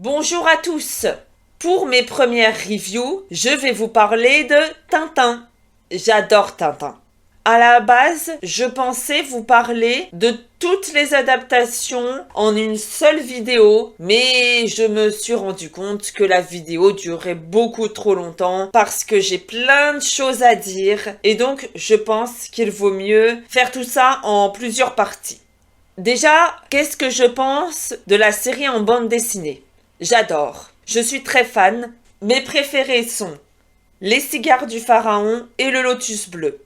Bonjour à tous. Pour mes premières reviews, je vais vous parler de Tintin. J'adore Tintin. À la base, je pensais vous parler de toutes les adaptations en une seule vidéo, mais je me suis rendu compte que la vidéo durait beaucoup trop longtemps parce que j'ai plein de choses à dire et donc je pense qu'il vaut mieux faire tout ça en plusieurs parties. Déjà, qu'est-ce que je pense de la série en bande dessinée? J'adore. Je suis très fan. Mes préférés sont Les cigares du pharaon et Le lotus bleu.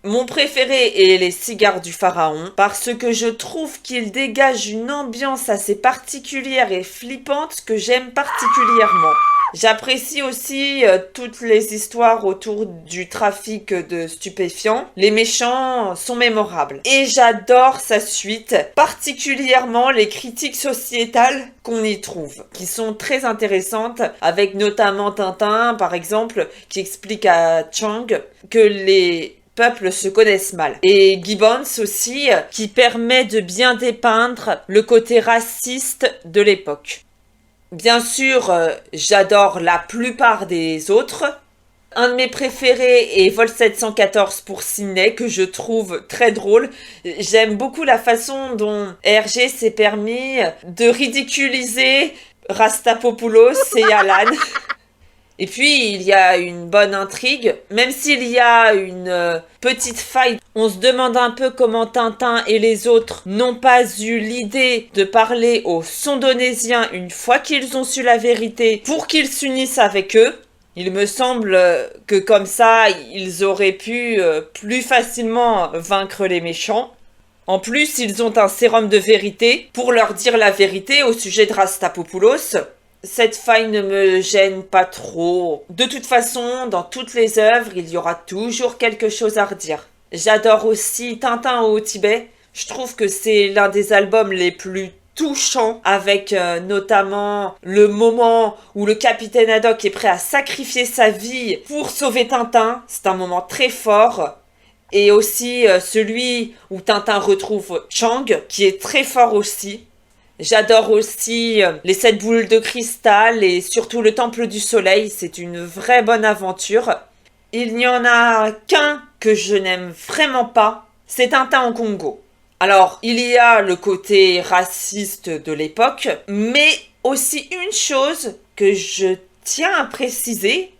Mon préféré est Les cigares du pharaon parce que je trouve qu'il dégage une ambiance assez particulière et flippante que j'aime particulièrement. J'apprécie aussi toutes les histoires autour du trafic de stupéfiants. Les méchants sont mémorables. Et j'adore sa suite, particulièrement les critiques sociétales qu'on y trouve, qui sont très intéressantes, avec notamment Tintin, par exemple, qui explique à Chang que les peuples se connaissent mal. Et Gibbons aussi, qui permet de bien dépeindre le côté raciste de l'époque. Bien sûr, j'adore la plupart des autres. Un de mes préférés est Vol 714 pour Sydney, que je trouve très drôle. J'aime beaucoup la façon dont Hergé s'est permis de ridiculiser Rastapopoulos et Alan. Et puis, il y a une bonne intrigue, même s'il y a une petite faille. On se demande un peu comment Tintin et les autres n'ont pas eu l'idée de parler aux Sondonésiens une fois qu'ils ont su la vérité pour qu'ils s'unissent avec eux. Il me semble que comme ça, ils auraient pu plus facilement vaincre les méchants. En plus, ils ont un sérum de vérité pour leur dire la vérité au sujet de Rastapopoulos. Cette faille ne me gêne pas trop. De toute façon, dans toutes les œuvres, il y aura toujours quelque chose à redire. J'adore aussi Tintin au Tibet. Je trouve que c'est l'un des albums les plus touchants, avec notamment le moment où le capitaine Haddock est prêt à sacrifier sa vie pour sauver Tintin. C'est un moment très fort. Et aussi celui où Tintin retrouve Chang, qui est très fort aussi. J'adore aussi les 7 boules de cristal et surtout le Temple du Soleil, c'est une vraie bonne aventure. Il n'y en a qu'un que je n'aime vraiment pas, c'est Tintin au Congo. Alors, il y a le côté raciste de l'époque, mais aussi une chose que je tiens à préciser.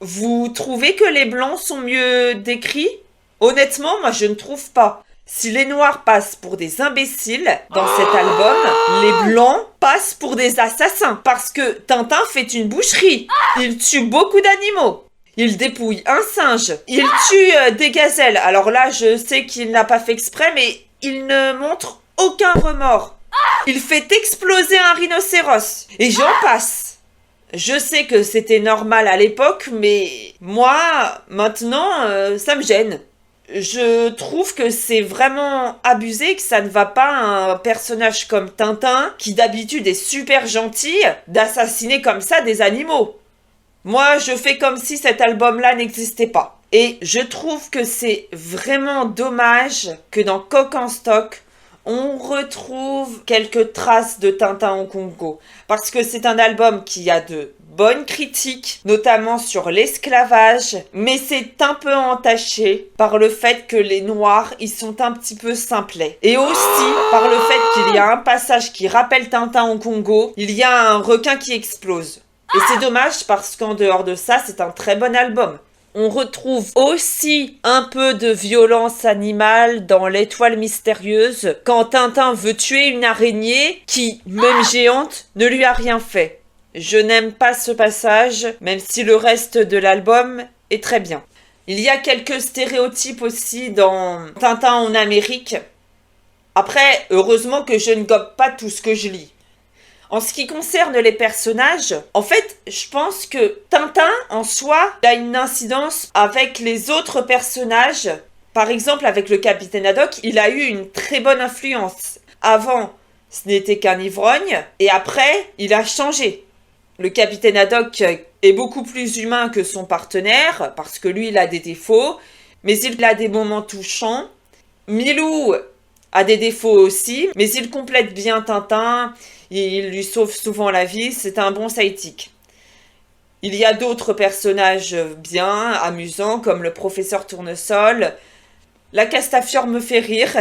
Vous trouvez que les blancs sont mieux décrits? Honnêtement, moi je ne trouve pas. Si les noirs passent pour des imbéciles dans cet album, les blancs passent pour des assassins. Parce que Tintin fait une boucherie. Il tue beaucoup d'animaux. Il dépouille un singe. Il tue des gazelles. Alors là, je sais qu'il n'a pas fait exprès, mais il ne montre aucun remords. Il fait exploser un rhinocéros. Et j'en passe. Je sais que c'était normal à l'époque, mais moi, maintenant, ça me gêne. Je trouve que c'est vraiment abusé, que ça ne va pas à un personnage comme Tintin, qui d'habitude est super gentil, d'assassiner comme ça des animaux. Moi, je fais comme si cet album-là n'existait pas. Et je trouve que c'est vraiment dommage que dans Coq en stock, on retrouve quelques traces de Tintin au Congo. Parce que c'est un album qui a de bonnes critiques, notamment sur l'esclavage, mais c'est un peu entaché par le fait que les Noirs, ils sont un petit peu simplets. Et aussi par le fait qu'il y a un passage qui rappelle Tintin au Congo, il y a un requin qui explose. Et c'est dommage parce qu'en dehors de ça, c'est un très bon album. On retrouve aussi un peu de violence animale dans L'Étoile mystérieuse, quand Tintin veut tuer une araignée qui, même géante, ne lui a rien fait. Je n'aime pas ce passage, même si le reste de l'album est très bien. Il y a quelques stéréotypes aussi dans Tintin en Amérique. Après, heureusement que je ne gobe pas tout ce que je lis. En ce qui concerne les personnages, en fait, je pense que Tintin, en soi, a une incidence avec les autres personnages. Par exemple, avec le capitaine Haddock, il a eu une très bonne influence. Avant, ce n'était qu'un ivrogne, et après, il a changé. Le capitaine Haddock est beaucoup plus humain que son partenaire, parce que lui, il a des défauts, mais il a des moments touchants. Milou a des défauts aussi, mais il complète bien Tintin. Il lui sauve souvent la vie, c'est un bon sidekick. Il y a d'autres personnages bien, amusants, comme le professeur Tournesol. La Castafiore me fait rire.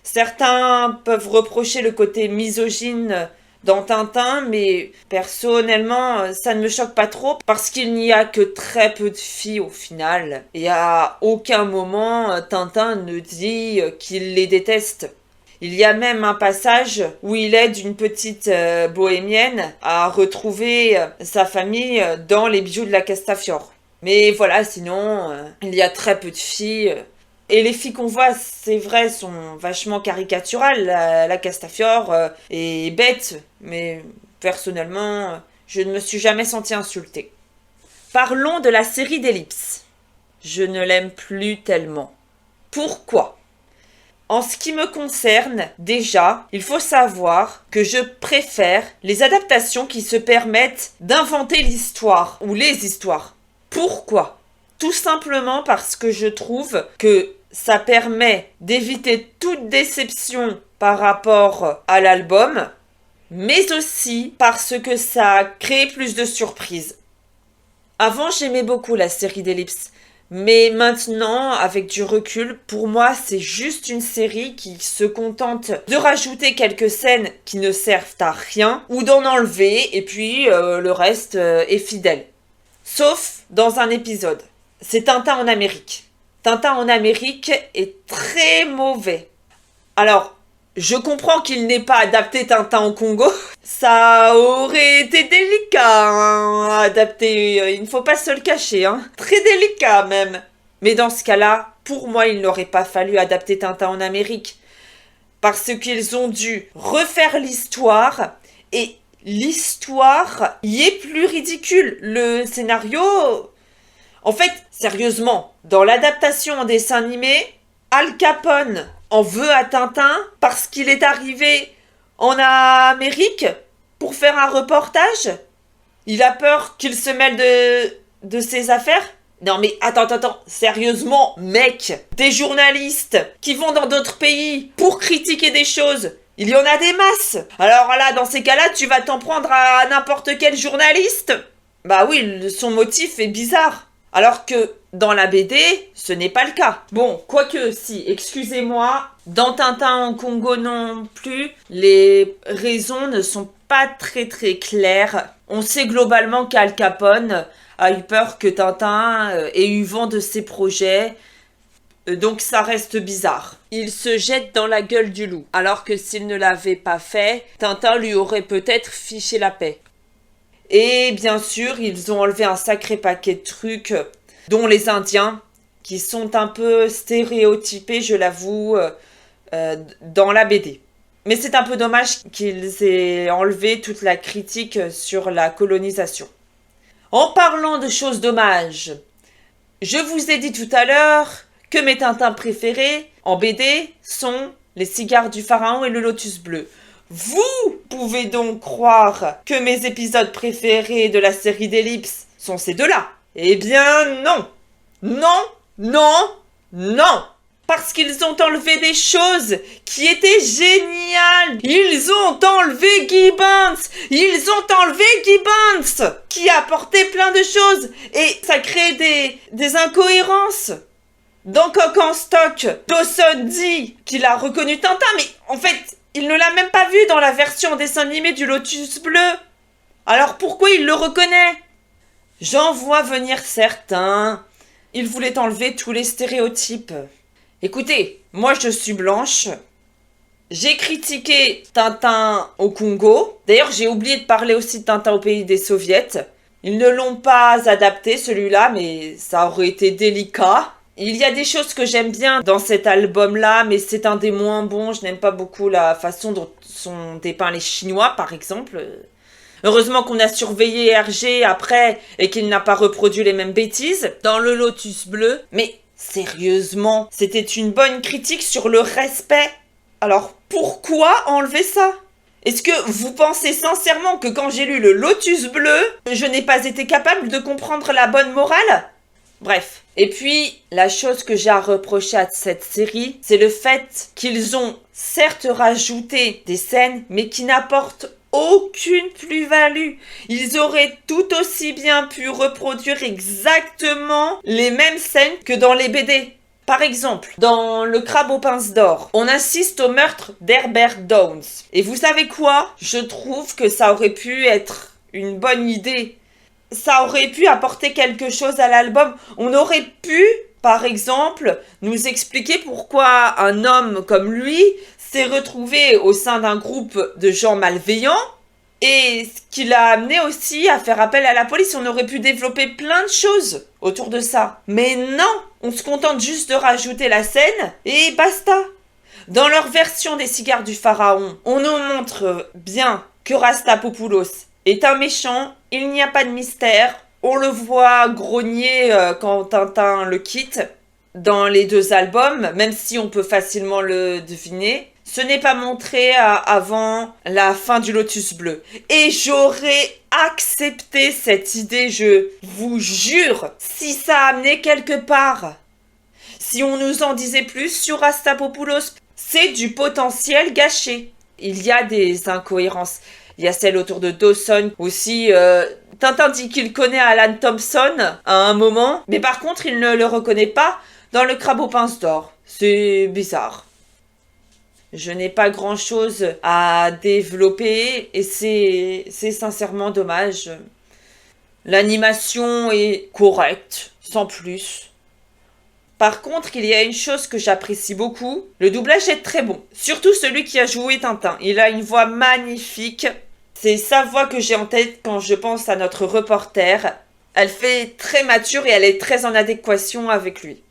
Certains peuvent reprocher le côté misogyne dans Tintin, mais personnellement, ça ne me choque pas trop parce qu'il n'y a que très peu de filles au final. Et à aucun moment, Tintin ne dit qu'il les déteste. Il y a même un passage où il aide une petite bohémienne à retrouver sa famille dans les bijoux de la Castafiore. Mais voilà, sinon, il y a très peu de filles. Et les filles qu'on voit, c'est vrai, sont vachement caricaturales. La Castafiore est bête, mais personnellement, je ne me suis jamais sentie insultée. Parlons de la série d'Ellipse. Je ne l'aime plus tellement. Pourquoi ? En ce qui me concerne, déjà, il faut savoir que je préfère les adaptations qui se permettent d'inventer l'histoire ou les histoires. Pourquoi ? Tout simplement parce que je trouve que ça permet d'éviter toute déception par rapport à l'album, mais aussi parce que ça crée plus de surprises. Avant, j'aimais beaucoup la série d'Ellipse. Mais maintenant, avec du recul, pour moi, c'est juste une série qui se contente de rajouter quelques scènes qui ne servent à rien ou d'en enlever et puis le reste est fidèle. Sauf dans un épisode. C'est Tintin en Amérique. Tintin en Amérique est très mauvais. Alors, je comprends qu'il n'ait pas adapté Tintin au Congo. Ça aurait été délicat à adapter, il ne faut pas se le cacher. Très délicat même. Mais dans ce cas-là, pour moi, il n'aurait pas fallu adapter Tintin en Amérique. Parce qu'ils ont dû refaire l'histoire et l'histoire y est plus ridicule. Le scénario... En fait, sérieusement, dans l'adaptation en dessin animé, Al Capone en veut à Tintin parce qu'il est arrivé en Amérique pour faire un reportage. Il a peur qu'il se mêle de ses affaires. Non mais attends, sérieusement, mec, des journalistes qui vont dans d'autres pays pour critiquer des choses, il y en a des masses. Alors là, dans ces cas-là, tu vas t'en prendre à n'importe quel journaliste ? Bah oui, son motif est bizarre. Alors que dans la BD, ce n'est pas le cas. Bon, quoique si, excusez-moi, dans Tintin en Congo non plus, les raisons ne sont pas très claires. On sait globalement qu'Al Capone a eu peur que Tintin ait eu vent de ses projets, donc ça reste bizarre. Il se jette dans la gueule du loup, alors que s'il ne l'avait pas fait, Tintin lui aurait peut-être fiché la paix. Et bien sûr, ils ont enlevé un sacré paquet de trucs, dont les Indiens, qui sont un peu stéréotypés, je l'avoue, dans la BD. Mais c'est un peu dommage qu'ils aient enlevé toute la critique sur la colonisation. En parlant de choses dommages, je vous ai dit tout à l'heure que mes Tintins préférés en BD sont les cigares du pharaon et le lotus bleu. Vous pouvez donc croire que mes épisodes préférés de la série d'Ellipse sont ces deux-là. Eh bien non. Non. Parce qu'ils ont enlevé des choses qui étaient géniales. Ils ont enlevé Gibbons. Qui apportait plein de choses. Et ça crée des incohérences. Dans Coq en stock, Dawson dit qu'il a reconnu Tintin, mais en fait... il ne l'a même pas vu dans la version dessin animé du Lotus Bleu. Alors pourquoi il le reconnaît ? J'en vois venir certains. Ils voulaient enlever tous les stéréotypes. Écoutez, moi je suis blanche. J'ai critiqué Tintin au Congo. D'ailleurs, j'ai oublié de parler aussi de Tintin au pays des soviets. Ils ne l'ont pas adapté celui-là, mais ça aurait été délicat. Il y a des choses que j'aime bien dans cet album-là, mais c'est un des moins bons. Je n'aime pas beaucoup la façon dont sont dépeints les Chinois, par exemple. Heureusement qu'on a surveillé Hergé après et qu'il n'a pas reproduit les mêmes bêtises dans le Lotus Bleu. Mais sérieusement, c'était une bonne critique sur le respect. Alors pourquoi enlever ça ? Est-ce que vous pensez sincèrement que quand j'ai lu le Lotus Bleu, je n'ai pas été capable de comprendre la bonne morale ? Bref. Et puis, la chose que j'ai à reprocher à cette série, c'est le fait qu'ils ont certes rajouté des scènes, mais qui n'apportent aucune plus-value. Ils auraient tout aussi bien pu reproduire exactement les mêmes scènes que dans les BD. Par exemple, dans Le Crabe aux pinces d'or, on assiste au meurtre d'Herbert Downs. Et vous savez quoi? Je trouve que ça aurait pu être une bonne idée. Ça aurait pu apporter quelque chose à l'album. On aurait pu, par exemple, nous expliquer pourquoi un homme comme lui s'est retrouvé au sein d'un groupe de gens malveillants et ce qui l'a amené aussi à faire appel à la police. On aurait pu développer plein de choses autour de ça. Mais non, on se contente juste de rajouter la scène et basta. Dans leur version des cigares du pharaon, on nous montre bien que Rastapopoulos est un méchant, il n'y a pas de mystère. On le voit grogner quand Tintin le quitte dans les deux albums, même si on peut facilement le deviner. Ce n'est pas montré avant la fin du Lotus Bleu. Et j'aurais accepté cette idée, je vous jure, si ça amenait quelque part. Si on nous en disait plus sur Rastapopoulos, c'est du potentiel gâché. Il y a des incohérences. Il y a celle autour de Dawson aussi. Tintin dit qu'il connaît Alan Thompson à un moment, mais par contre il ne le reconnaît pas dans Le Crabe aux pinces d'or. C'est bizarre. Je n'ai pas grand-chose à développer et c'est sincèrement dommage. L'animation est correcte, sans plus. Par contre, il y a une chose que j'apprécie beaucoup. Le doublage est très bon. Surtout celui qui a joué Tintin. Il a une voix magnifique. C'est sa voix que j'ai en tête quand je pense à notre reporter. Elle fait très mature et elle est très en adéquation avec lui.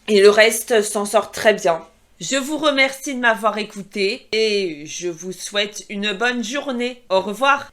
Et le reste s'en sort très bien. Je vous remercie de m'avoir écouté et je vous souhaite une bonne journée. Au revoir.